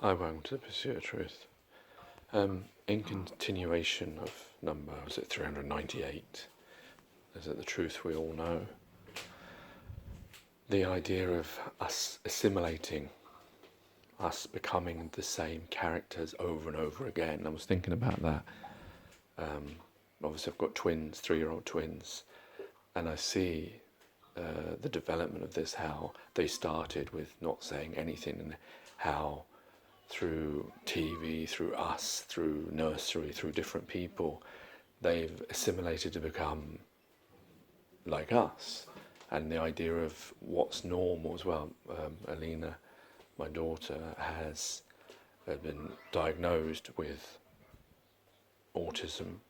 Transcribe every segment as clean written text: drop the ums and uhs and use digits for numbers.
I want to pursue a truth. In continuation of number, was it 398? Is it the truth we all know? The idea of us assimilating, us becoming the same characters over and over again. I was thinking about that. Obviously I've got twins, 3-year-old twins, and I see the development of this, how they started with not saying anything, and how through TV, through us, through nursery, through different people, they've assimilated to become like us. And the idea of what's normal as well. Alina, my daughter, has been diagnosed with autism,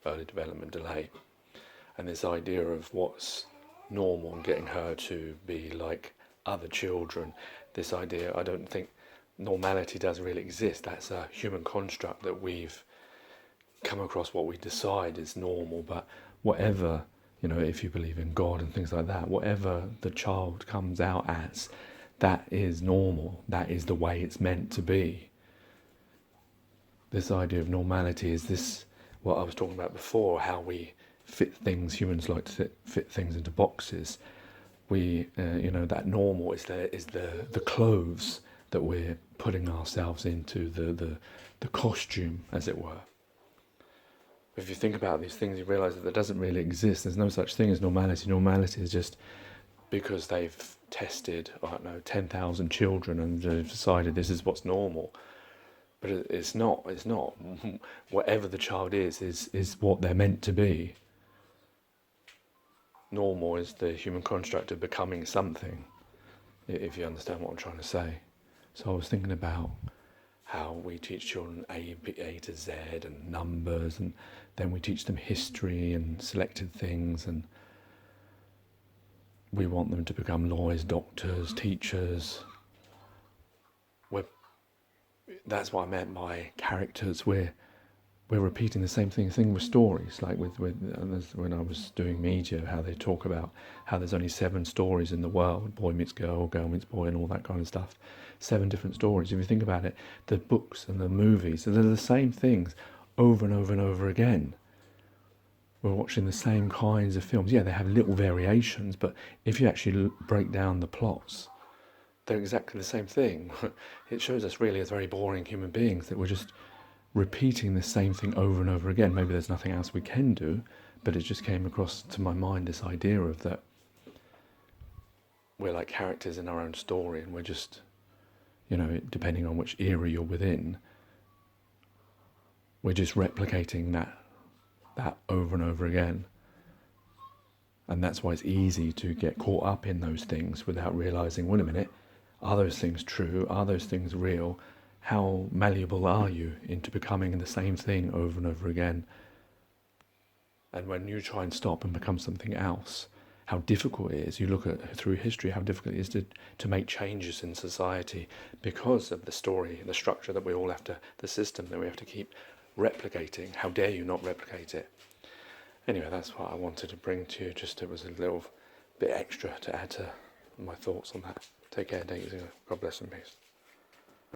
early development delay, and this idea of what's normal and getting her to be like other children. This idea, I don't think normality does really exist. That's a human construct that we've come across, what we decide is normal. But whatever, if you believe in God and things like that, whatever the child comes out as, that is normal. That is the way it's meant to be. This idea of normality is this, what I was talking about before, how we fit things. Humans like to fit things into boxes. We, that normal is the clothes that we're putting ourselves into, the costume, as it were. If you think about these things, you realise that doesn't really exist. There's no such thing as normality. Normality is just because they've tested, 10,000 children and they've decided this is what's normal. But it's not. It's not. Whatever the child is what they're meant to be. Normal is the human construct of becoming something, if you understand what I'm trying to say. So I was thinking about how we teach children A to Z and numbers, and then we teach them history and selected things, and we want them to become lawyers, doctors, teachers. That's what I meant by characters. We're repeating the same thing with stories, like with when I was doing media, how they talk about how there's only 7 stories in the world: boy meets girl, girl meets boy, and all that kind of stuff. 7 different stories. If you think about it, the books and the movies, they're the same things over and over and over again. We're watching the same kinds of films. Yeah, they have little variations, but if you actually break down the plots, they're exactly the same thing. It shows us really as very boring human beings, that we're just repeating the same thing over and over again. Maybe there's nothing else we can do, but it just came across to my mind, this idea of that we're like characters in our own story, and we're just, depending on which era you're within, we're just replicating that over and over again. And that's why it's easy to get caught up in those things without realizing, wait a minute, are those things true? Are those things real? How malleable are you into becoming the same thing over and over again? And when you try and stop and become something else, how difficult it is. You look at through history how difficult it is to make changes in society because of the story, the structure that we all have to, the system that we have to keep replicating. How dare you not replicate it? Anyway, that's what I wanted to bring to you. Just it was a little bit extra to add to my thoughts on that. Take care, take it easy. God bless and peace.